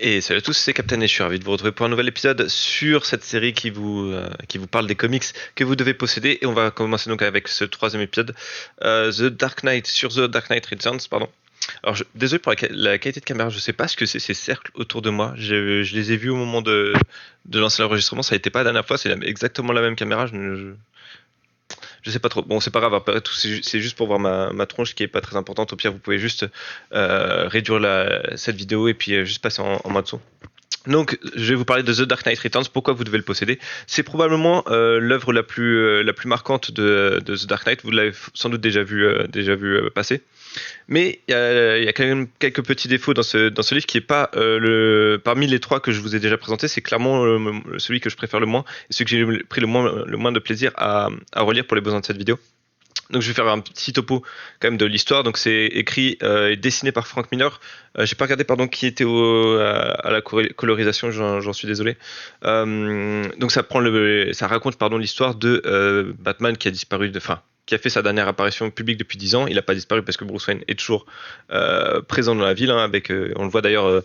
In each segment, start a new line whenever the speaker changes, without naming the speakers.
Et salut à tous, c'est Captain et je suis ravi de vous retrouver pour un nouvel épisode sur cette série qui vous parle des comics que vous devez posséder. Et on va commencer donc avec ce troisième épisode, The Dark Knight, sur The Dark Knight Returns, pardon. Alors, désolé pour la qualité de caméra, je sais pas ce que c'est ces cercles autour de moi. Je les ai vus au moment de lancer l'enregistrement, ça n'était pas la dernière fois, c'est exactement la même caméra. Je sais pas trop. Bon, c'est pas grave, après tout, c'est juste pour voir ma tronche qui est pas très importante. Au pire, vous pouvez juste réduire cette vidéo et puis juste passer en mode son. Donc, je vais vous parler de The Dark Knight Returns. Pourquoi vous devez le posséder? C'est probablement l'œuvre la plus marquante de The Dark Knight. Vous l'avez sans doute déjà vu passer. Mais il y a quand même quelques petits défauts dans ce livre qui est pas parmi les trois que je vous ai déjà présentés, c'est clairement celui que je préfère le moins et celui que j'ai pris le moins de plaisir à relire pour les besoins de cette vidéo. Donc je vais faire un petit topo quand même de l'histoire. Donc c'est écrit et dessiné par Frank Miller. J'ai pas regardé pardon qui était à la colorisation, j'en suis désolé. Donc ça raconte pardon l'histoire de Batman qui a disparu qui a fait sa dernière apparition publique depuis 10 ans. Il n'a pas disparu parce que Bruce Wayne est toujours présent dans la ville. On le voit d'ailleurs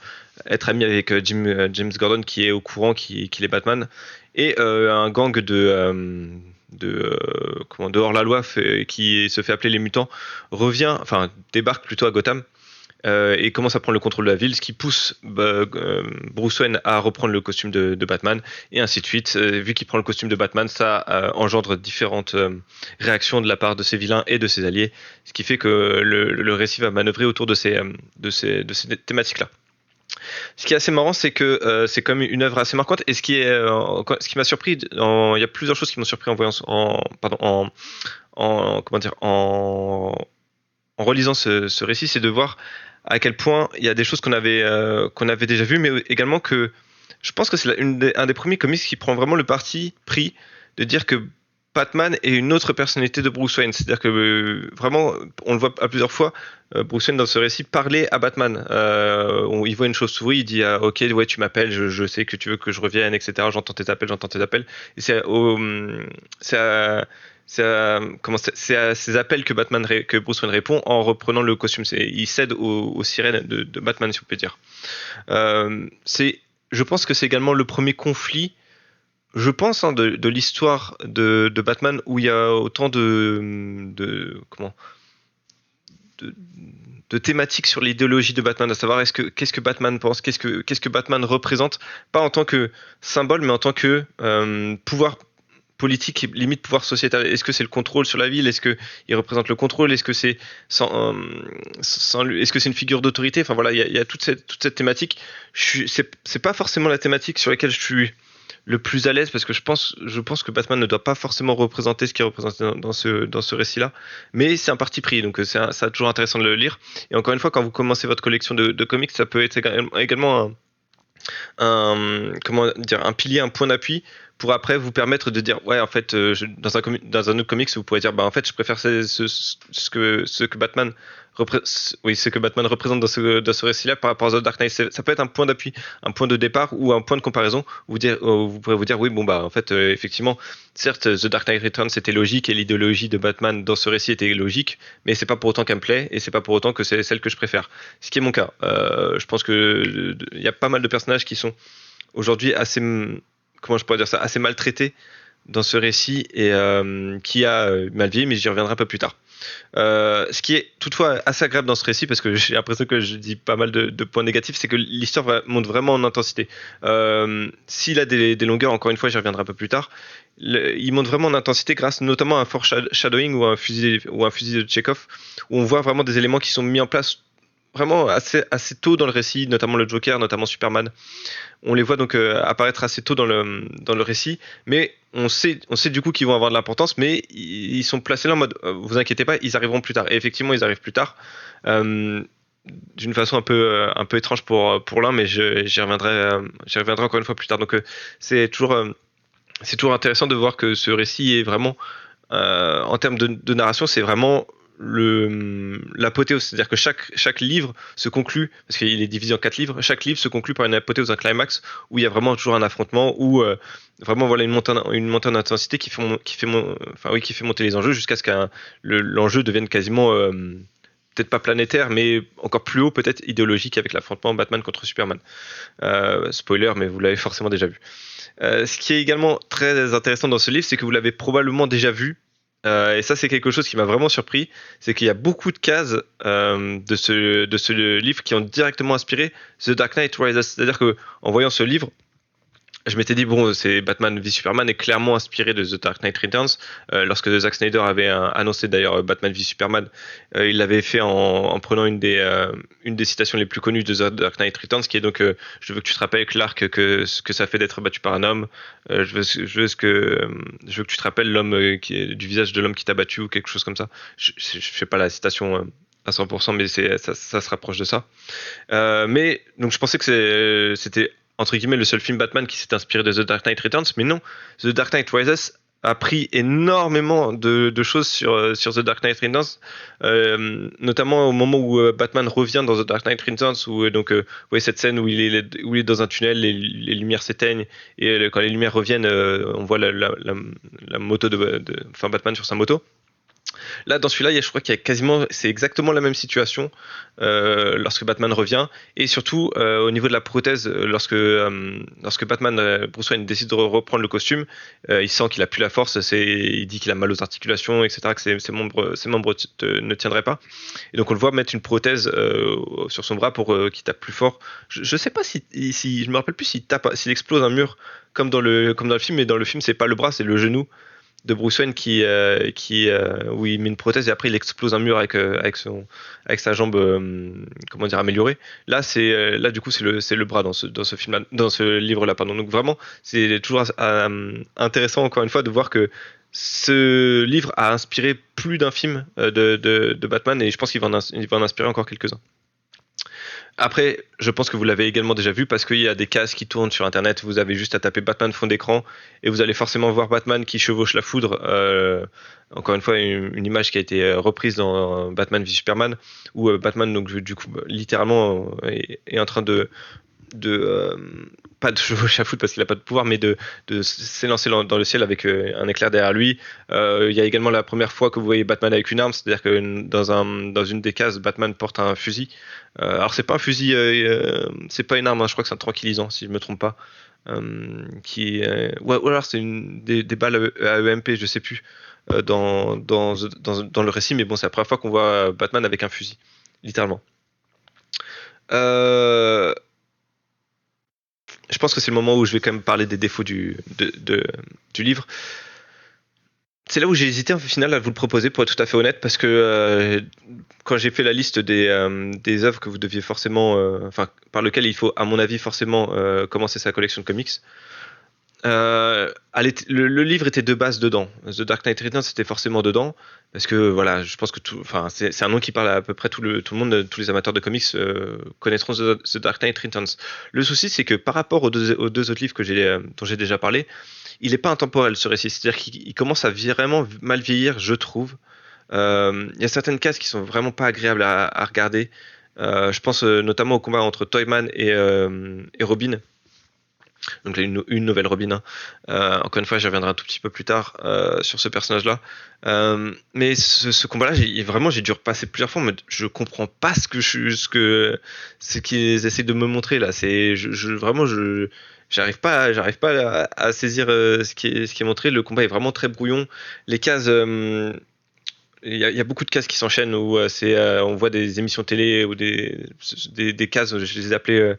être ami avec James Gordon qui est au courant qu'il est Batman. Et un gang de hors-la-loi qui se fait appeler les mutants débarque plutôt à Gotham et commence à prendre le contrôle de la ville, ce qui pousse Bruce Wayne à reprendre le costume de Batman et ainsi de suite. Vu qu'il prend le costume de Batman, ça engendre différentes réactions de la part de ses vilains et de ses alliés, ce qui fait que le récit va manœuvrer autour de ces thématiques-là. Ce qui est assez marrant, c'est que c'est comme une œuvre assez marquante. Et ce qui m'a surpris, il y a plusieurs choses qui m'ont surpris en voyant, comment dire, en relisant ce récit, c'est de voir à quel point il y a des choses qu'on avait déjà vues, mais également que je pense que c'est un des premiers comics qui prend vraiment le parti pris de dire que Batman est une autre personnalité de Bruce Wayne. C'est-à-dire que vraiment, on le voit à plusieurs fois, Bruce Wayne dans ce récit parler à Batman. Il voit une chauve-souris, il dit ok, ouais, tu m'appelles, je sais que tu veux que je revienne, etc. J'entends tes appels. Et c'est à ces appels que Bruce Wayne répond en reprenant le costume. Il cède aux sirènes de Batman, si on peut dire. Je pense que c'est également le premier conflit, je pense, de l'histoire de Batman où il y a autant de thématiques sur l'idéologie de Batman, à savoir qu'est-ce que Batman pense, qu'est-ce que Batman représente, pas en tant que symbole, mais en tant que pouvoir politique, limite pouvoir sociétal. Est-ce que c'est le contrôle sur la ville? Est-ce que il représente le contrôle? Est-ce que c'est est-ce que c'est une figure d'autorité? Enfin voilà, il y a toute cette thématique. C'est pas forcément la thématique sur laquelle je suis le plus à l'aise, parce que je pense que Batman ne doit pas forcément représenter ce qui est représenté dans ce récit-là, mais c'est un parti pris, donc ça toujours intéressant de le lire. Et encore une fois, quand vous commencez votre collection de comics, ça peut être également un pilier, un point d'appui pour après vous permettre de dire ouais, en fait dans un autre comics vous pourrez dire bah en fait je préfère ce que Batman représente dans ce récit-là par rapport à The Dark Knight. Ça peut être un point d'appui, un point de départ ou un point de comparaison où vous pourrez vous dire oui, bon bah en fait effectivement, certes The Dark Knight Returns c'était logique et l'idéologie de Batman dans ce récit était logique, mais c'est pas pour autant qu'elle me plaît et c'est pas pour autant que c'est celle que je préfère, ce qui est mon cas. Je pense que il y a pas mal de personnages qui sont aujourd'hui assez, comment je pourrais dire ça, assez maltraités dans ce récit et qui a mal vieilli, mais j'y reviendrai un peu plus tard. Ce qui est toutefois assez agréable dans ce récit, parce que j'ai l'impression que je dis pas mal de points négatifs, c'est que l'histoire monte vraiment en intensité. S'il a des longueurs, encore une fois, j'y reviendrai un peu plus tard, il monte vraiment en intensité grâce notamment à un foreshadowing ou un fusil de Chekhov, où on voit vraiment des éléments qui sont mis en place vraiment assez tôt dans le récit, notamment le Joker, notamment Superman. On les voit donc apparaître assez tôt dans le récit, mais on sait du coup qu'ils vont avoir de l'importance, mais ils sont placés là en mode vous inquiétez pas, ils arriveront plus tard. Et effectivement, ils arrivent plus tard, d'une façon un peu étrange pour l'un, mais j'y reviendrai encore une fois plus tard. Donc c'est toujours intéressant de voir que ce récit est vraiment en termes de narration, c'est vraiment l'apothéose, c'est-à-dire que chaque livre se conclut, parce qu'il est divisé en 4 livres, chaque livre se conclut par une apothéose, un climax où il y a vraiment toujours un affrontement, où vraiment voilà une montée d'intensité qui fait monter les enjeux jusqu'à ce que l'enjeu devienne quasiment peut-être pas planétaire, mais encore plus haut, peut-être idéologique, avec l'affrontement Batman contre Superman. Spoiler, mais vous l'avez forcément déjà vu. Ce qui est également très intéressant dans ce livre, c'est que vous l'avez probablement déjà vu. Et ça, c'est quelque chose qui m'a vraiment surpris. C'est qu'il y a beaucoup de cases de ce livre qui ont directement inspiré The Dark Knight Rises. C'est-à-dire que en voyant ce livre, je m'étais dit, bon, c'est Batman v Superman est clairement inspiré de The Dark Knight Returns. Lorsque Zack Snyder avait annoncé d'ailleurs Batman v Superman, il l'avait fait en prenant une des citations les plus connues de The Dark Knight Returns, qui est donc je veux que tu te rappelles, Clark, que ce que ça fait d'être battu par un homme. Je veux que tu te rappelles l'homme qui est du visage de l'homme qui t'a battu, ou quelque chose comme ça. Je fais pas la citation à 100%, mais ça se rapproche de ça. Mais donc je pensais que c'était entre guillemets le seul film Batman qui s'est inspiré de The Dark Knight Returns, mais non, The Dark Knight Rises a pris énormément de choses sur The Dark Knight Returns, notamment au moment où Batman revient dans The Dark Knight Returns, où donc vous voyez cette scène où il est dans un tunnel, les lumières s'éteignent, et quand les lumières reviennent, on voit la moto enfin Batman sur sa moto. Là, dans celui-là, je crois qu'il y a c'est exactement la même situation lorsque Batman revient, et surtout au niveau de la prothèse, lorsque Batman, Bruce Wayne décide de reprendre le costume, il sent qu'il a plus la force, il dit qu'il a mal aux articulations, etc., que ses membres ne tiendraient pas, et donc on le voit mettre une prothèse sur son bras pour qu'il tape plus fort. Je sais pas si je me rappelle plus s'il explose un mur comme dans le film, mais dans le film c'est pas le bras, c'est le genou de Bruce Wayne où il met une prothèse et après il explose un mur avec sa jambe comment dire, améliorée. Là du coup c'est le bras dans ce film, dans ce livre là, pardon. Donc vraiment c'est toujours intéressant encore une fois de voir que ce livre a inspiré plus d'un film de Batman, et je pense qu'il va en inspirer encore quelques-uns. Après, je pense que vous l'avez également déjà vu parce qu'il y a des cases qui tournent sur internet. Vous avez juste à taper Batman fond d'écran et vous allez forcément voir Batman qui chevauche la foudre. Encore une fois, une image qui a été reprise dans Batman v Superman, où Batman, donc du coup, littéralement, est en train pas de chevaucher la foudre parce qu'il n'a pas de pouvoir, mais de s'élancer dans le ciel avec un éclair derrière lui. Il y a également la première fois que vous voyez Batman avec une arme, c'est-à-dire que dans une des cases, Batman porte un fusil. Alors c'est pas un fusil, c'est pas une arme, hein, je crois que c'est un tranquillisant si je me trompe pas. Ou alors c'est des balles à EMP, je sais plus, dans le récit, mais bon, c'est la première fois qu'on voit Batman avec un fusil, littéralement. Je pense que c'est le moment où je vais quand même parler des défauts du livre. C'est là où j'ai hésité au final à vous le proposer, pour être tout à fait honnête, parce que quand j'ai fait la liste des œuvres que vous deviez forcément, par lesquelles il faut, à mon avis, forcément commencer sa collection de comics, le livre était de base dedans. The Dark Knight Returns c'était forcément dedans, parce que voilà, je pense que c'est un nom qui parle à peu près tout le monde, tous les amateurs de comics connaîtront The Dark Knight Returns. Le souci, c'est que par rapport aux deux autres livres dont j'ai déjà parlé, il n'est pas intemporel, ce récit. C'est-à-dire qu'il commence à vraiment mal vieillir, je trouve. Il y a certaines cases qui sont vraiment pas agréables à regarder. Je pense notamment au combat entre Toyman et Robin. Donc là, une nouvelle Robin. Encore une fois, j'y reviendrai un tout petit peu plus tard sur ce personnage-là. Mais ce combat-là, j'ai dû repasser plusieurs fois, mais je comprends pas ce qu'ils essaient de me montrer là. J'arrive pas à saisir ce qui est montré. Le combat est vraiment très brouillon. Les cases. Il y a beaucoup de cases qui s'enchaînent où on voit des émissions télé ou des cases, je les ai appelées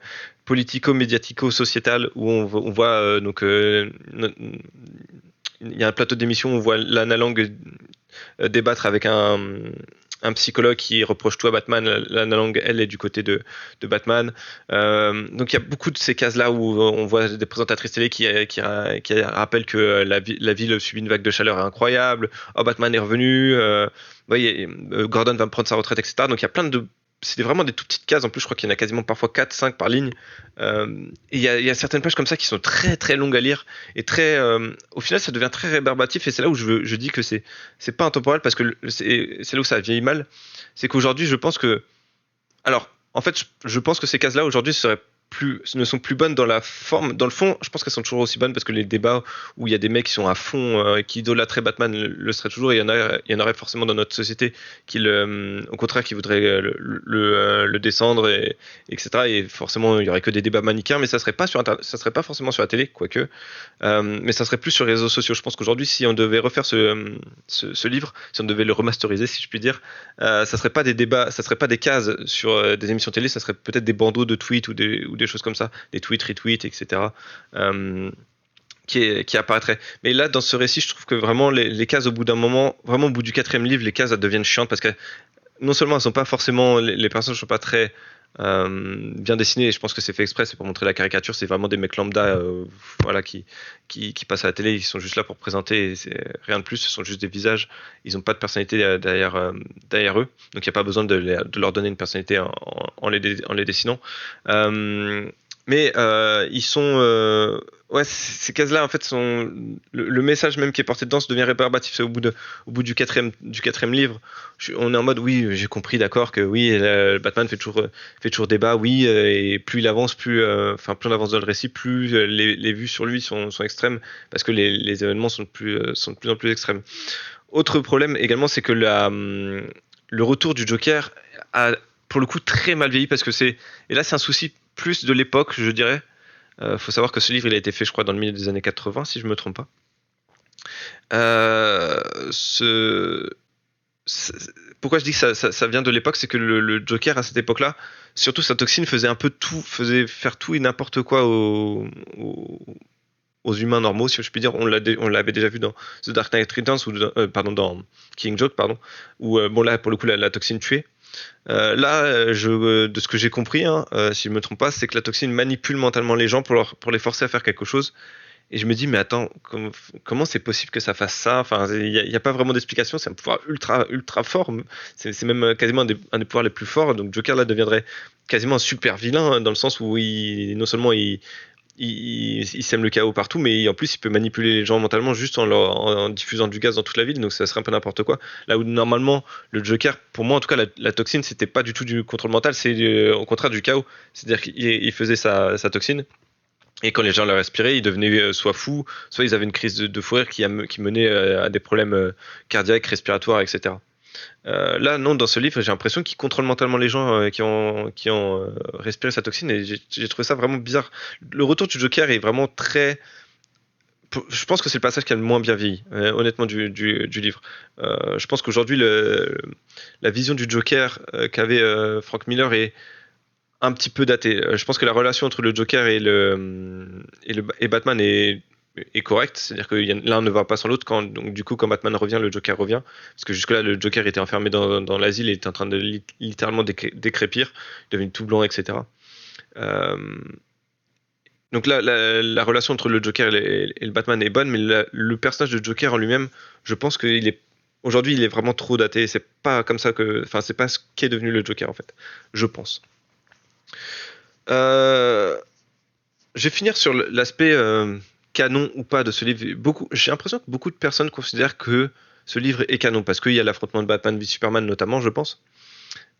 politico-médiatico-sociétales, où on voit il y a un plateau d'émission où on voit Lana Lang débattre avec un psychologue qui reproche tout à Batman. Lana Lang, elle, est du côté de Batman. Donc il y a beaucoup de ces cases-là où on voit des présentatrices télé qui rappellent que la ville subit une vague de chaleur incroyable. Oh, Batman est revenu. Gordon va prendre sa retraite, etc. Donc il y a plein de... C'est vraiment des tout petites cases. En plus, je crois qu'il y en a quasiment parfois 4-5 par ligne. Et il y a certaines pages comme ça qui sont très très longues à lire. Et au final, ça devient très rébarbatif. Et c'est là où je dis que c'est pas intemporel, parce que c'est là où ça vieillit mal. C'est qu'aujourd'hui, je pense que... Alors, en fait, je pense que ces cases-là, aujourd'hui, seraient ne sont plus bonnes dans la forme. Dans le fond, je pense qu'elles sont toujours aussi bonnes parce que les débats où il y a des mecs qui sont à fond, qui idolâtraient Batman le seraient toujours. Il y en aurait forcément dans notre société au contraire, qui voudraient le descendre, etc. Et forcément, il y aurait que des débats manichéens, mais ça serait pas ça serait pas forcément sur la télé, quoique. Mais ça serait plus sur les réseaux sociaux. Je pense qu'aujourd'hui, si on devait refaire ce livre, si on devait le remasteriser, si je puis dire, ça serait pas des débats, ça serait pas des cases sur des émissions télé, ça serait peut-être des bandeaux de tweets ou des choses comme ça, des tweets, retweets, etc. Qui apparaîtraient. Mais là, dans ce récit, je trouve que vraiment les cases, au bout d'un moment, vraiment au bout du 4e livre, les cases elles deviennent chiantes parce que non seulement elles sont pas forcément, les personnages sont pas très bien dessinées, et je pense que c'est fait exprès, c'est pour montrer la caricature, c'est vraiment des mecs lambda, voilà, qui passent à la télé, ils sont juste là pour présenter, et c'est rien de plus, ce sont juste des visages, ils n'ont pas de personnalité derrière eux, donc il n'y a pas besoin de leur donner une personnalité en les dessinant. Mais ils sont ouais, ces cases-là en fait sont le message même qui est porté dedans se devient rébarbatif. C'est au bout du quatrième livre, on est en mode oui, j'ai compris, d'accord, que oui, Batman fait toujours débat, oui, et plus il avance, plus on avance dans le récit, plus les vues sur lui sont extrêmes parce que les événements sont de plus en plus extrêmes. Autre problème également, c'est que le retour du Joker a pour le coup très mal vieilli parce que et là c'est un souci plus de l'époque, je dirais. Faut savoir que ce livre il a été fait, je crois, dans le milieu des années 80, si je me trompe pas. Pourquoi je dis que ça vient de l'époque, c'est que le Joker à cette époque-là, surtout sa toxine, faisait un peu tout, faisait faire tout et n'importe quoi aux humains normaux, si je puis dire. On l'avait déjà vu dans The Dark Knight Returns dans Killing Joke, où bon là pour le coup la toxine tuait. Là, de ce que j'ai compris, si je me trompe pas, c'est que la toxine manipule mentalement les gens pour les forcer à faire quelque chose. Et je me dis, mais attends, comment c'est possible que ça fasse ça? Enfin, il n'y a pas vraiment d'explication. C'est un pouvoir ultra, ultra fort. C'est même quasiment un des pouvoirs les plus forts. Donc Joker là deviendrait quasiment un super vilain, dans le sens où non seulement il sème le chaos partout, mais en plus il peut manipuler les gens mentalement juste en diffusant du gaz dans toute la ville, donc ça serait un peu n'importe quoi. Là où normalement le Joker, pour moi en tout cas, la toxine c'était pas du tout du contrôle mental, c'est au contraire du chaos. C'est-à-dire qu'il faisait sa toxine, et quand les gens la respiraient, ils devenaient soit fous, soit ils avaient une crise de fou rire qui menait à des problèmes cardiaques, respiratoires, etc. Là, non, dans ce livre, j'ai l'impression qu'il contrôle mentalement les gens qui ont respiré sa toxine, et j'ai trouvé ça vraiment bizarre. Le retour du Joker est vraiment très... Je pense que c'est le passage qui a le moins bien vieilli, honnêtement, du livre. Je pense qu'aujourd'hui, la vision du Joker qu'avait Frank Miller est un petit peu datée. Je pense que la relation entre le Joker et Batman est correcte, c'est-à-dire que l'un ne va pas sans l'autre. Donc du coup, quand Batman revient, le Joker revient, parce que jusque-là, le Joker était enfermé dans l'asile et était en train de littéralement décrépir, il devenait tout blanc, etc. Donc là, la relation entre le Joker et le Batman est bonne, mais le personnage de Joker en lui-même, je pense aujourd'hui, il est vraiment trop daté. C'est pas comme ça c'est pas ce qu'est devenu le Joker en fait, je pense. Je vais finir sur l'aspect canon ou pas de ce livre. J'ai l'impression que beaucoup de personnes considèrent que ce livre est canon parce qu'il y a l'affrontement de Batman v Superman notamment, je pense.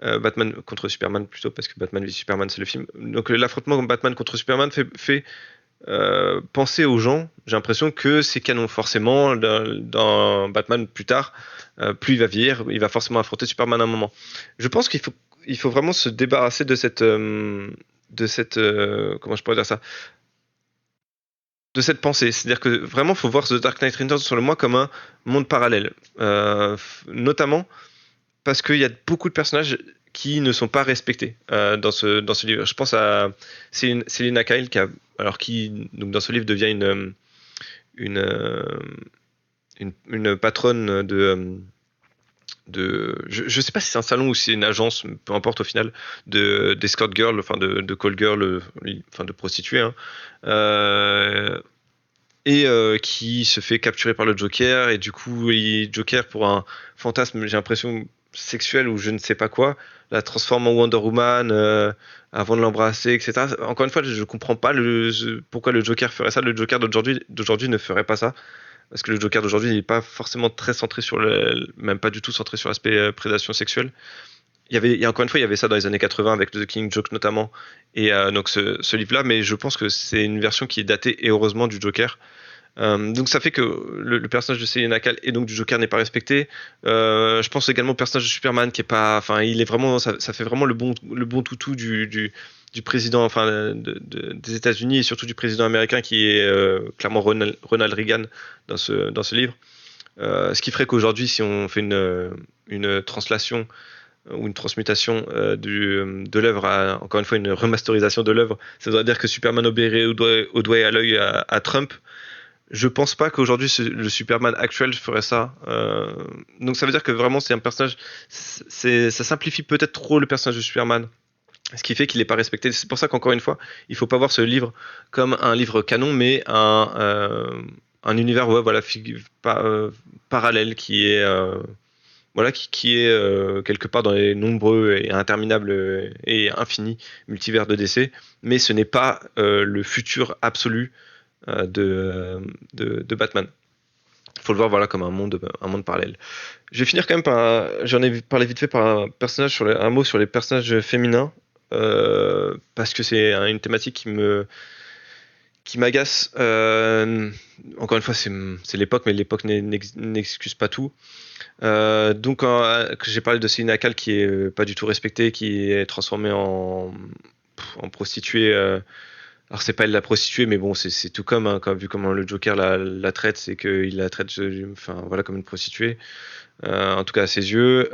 Batman contre Superman plutôt, parce que Batman v Superman c'est le film. Donc l'affrontement Batman contre Superman fait penser aux gens, j'ai l'impression que c'est canon. Forcément, dans Batman plus tard, plus il va vieillir, il va forcément affronter Superman à un moment. Je pense qu'il faut vraiment se débarrasser de cette comment je pourrais dire ça, de cette pensée. C'est-à-dire que vraiment, il faut voir The Dark Knight Returns selon moi comme un monde parallèle, notamment parce qu'il y a beaucoup de personnages qui ne sont pas respectés dans ce livre. Je pense à Selina Kyle qui donc dans ce livre devient une patronne je sais pas si c'est un salon ou si c'est une agence, peu importe au final, d'escort girl, enfin de call girl, enfin de prostituée, hein. Qui se fait capturer par le Joker, et du coup Joker, pour un fantasme, j'ai l'impression, sexuel ou je ne sais pas quoi, la transforme en Wonder Woman avant de l'embrasser, etc. Encore une fois, je comprends pas pourquoi le Joker ferait ça. Le Joker d'aujourd'hui ne ferait pas ça, parce que le Joker d'aujourd'hui n'est pas forcément très centré même pas du tout centré sur l'aspect prédation sexuelle. Il il y a encore une fois, il y avait ça dans les années 80 avec The Killing Joke notamment, et donc ce livre-là, mais je pense que c'est une version qui est datée, et heureusement, du Joker. Donc ça fait que le personnage de Selina Kyle et donc du Joker n'est pas respecté. Je pense également au personnage de Superman qui est pas, enfin il est vraiment, ça fait vraiment le bon toutou du président, enfin des États-Unis et surtout du président américain qui est clairement Ronald Reagan dans ce livre. Ce qui ferait qu'aujourd'hui, si on fait une translation ou une transmutation de l'œuvre encore une fois une remasterisation de l'œuvre, ça voudrait dire que Superman obéirait au doigt et à l'œil à Trump. Je pense pas qu'aujourd'hui le Superman actuel ferait ça. Donc ça veut dire que vraiment c'est un personnage. Ça simplifie peut-être trop le personnage de Superman, ce qui fait qu'il n'est pas respecté. C'est pour ça qu'encore une fois, il faut pas voir ce livre comme un livre canon, mais un univers voilà, parallèle qui est voilà qui est quelque part dans les nombreux et interminables et infinis multivers de DC. Mais ce n'est pas le futur absolu de Batman. Il faut le voir voilà, comme un monde parallèle. Je vais finir quand même par. J'en ai parlé vite fait par un mot sur les personnages féminins. Parce que c'est une thématique qui m'agace. Encore une fois, c'est l'époque, mais l'époque n'excuse pas tout. Donc, j'ai parlé de Selina Kyle qui est pas du tout respectée, qui est transformée en prostituée. Alors c'est pas elle la prostituée, mais bon, c'est tout comme, hein, vu comment le Joker la traite, c'est qu'il la traite, enfin voilà, comme une prostituée. En tout cas à ses yeux.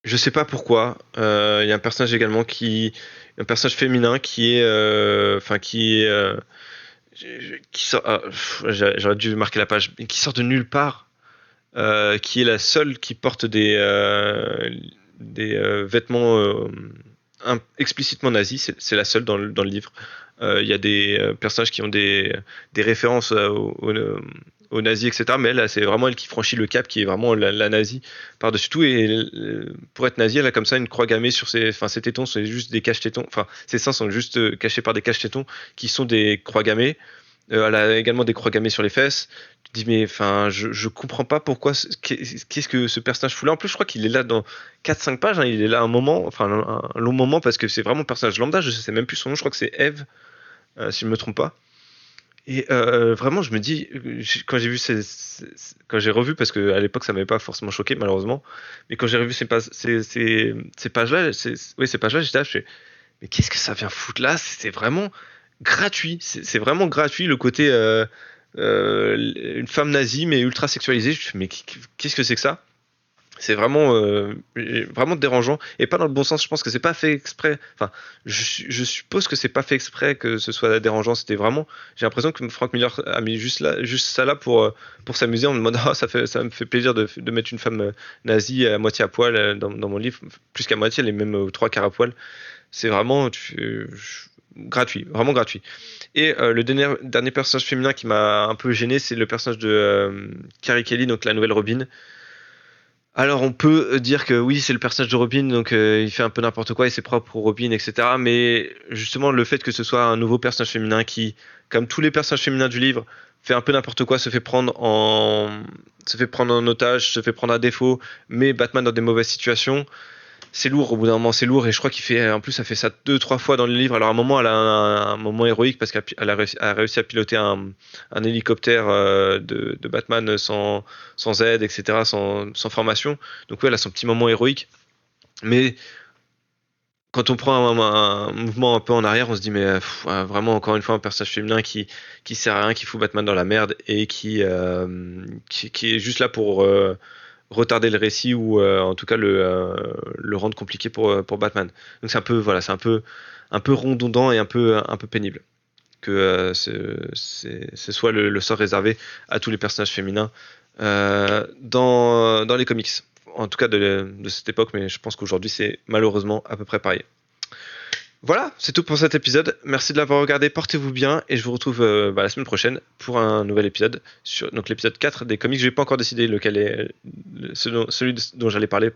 Je sais pas pourquoi. Il y a un personnage également un personnage féminin qui est, enfin qui sort. J'aurais dû marquer la page, qui sort de nulle part, qui est la seule qui porte des vêtements explicitement nazis. C'est la seule dans le livre. Il y a des personnages qui ont des références aux nazis, etc. Mais elle, c'est vraiment elle qui franchit le cap, qui est vraiment la nazie par-dessus tout. Et pour être nazie, elle a comme ça une croix gammée sur ses tétons, c'est juste des caches-tétons. Enfin, ses seins sont juste cachés par des caches-tétons qui sont des croix gammées. Elle a également des croix gammées sur les fesses. Tu te dis, mais enfin, je comprends pas pourquoi, qu'est-ce que ce personnage fout là. En plus, je crois qu'il est là dans 4-5 pages, hein, il est là un moment, enfin un long moment, parce que c'est vraiment un personnage lambda, je sais même plus son nom, je crois que c'est Eve, si je me trompe pas. Et vraiment, je me dis, quand j'ai vu quand j'ai revu, parce que à l'époque ça m'avait pas forcément choqué malheureusement, mais quand j'ai revu ces pages-là, ces pages-là, j'étais là, je fais, mais qu'est-ce que ça vient foutre là? C'est vraiment gratuit, c'est vraiment gratuit le côté une femme nazie mais ultra sexualisée. Je fais, mais qu'est-ce que c'est que ça? C'est vraiment dérangeant et pas dans le bon sens. Je pense que c'est pas fait exprès. Enfin, je suppose que c'est pas fait exprès que ce soit dérangeant. C'était vraiment. J'ai l'impression que Frank Miller a mis juste ça là pour s'amuser en me demandant ah, ça me fait plaisir de mettre une femme nazie à moitié à poil dans mon livre, plus qu'à moitié, elle est même trois quarts à poil. C'est vraiment gratuit, vraiment gratuit. Et le dernier personnage féminin qui m'a un peu gêné, c'est le personnage de Carrie Kelly, donc la nouvelle Robin. Alors on peut dire que oui, c'est le personnage de Robin, donc il fait un peu n'importe quoi et c'est propre pour Robin, etc. Mais justement, le fait que ce soit un nouveau personnage féminin qui, comme tous les personnages féminins du livre, fait un peu n'importe quoi, se fait prendre en otage, se fait prendre à défaut, met Batman dans des mauvaises situations. C'est lourd, au bout d'un moment, c'est lourd, et je crois qu'il fait, en plus, ça fait ça 2-3 fois dans le livre. Alors, à un moment, elle a un moment héroïque parce qu'elle a réussi à piloter un hélicoptère de Batman sans aide, etc., sans formation. Donc, oui, elle a son petit moment héroïque. Mais quand on prend un mouvement un peu en arrière, on se dit, mais vraiment, encore une fois, un personnage féminin qui sert à rien, qui fout Batman dans la merde et qui est juste là pour retarder le récit ou en tout cas le rendre compliqué pour Batman. Donc c'est un peu voilà, c'est un peu redondant et un peu pénible que ce soit le sort réservé à tous les personnages féminins dans les comics. En tout cas de cette époque, mais je pense qu'aujourd'hui c'est malheureusement à peu près pareil. Voilà, c'est tout pour cet épisode. Merci de l'avoir regardé, portez-vous bien et je vous retrouve la semaine prochaine pour un nouvel épisode sur donc l'épisode 4 des comics. Je n'ai pas encore décidé lequel est celui dont j'allais parler.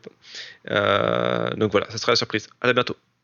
Donc voilà, ça sera la surprise. À bientôt.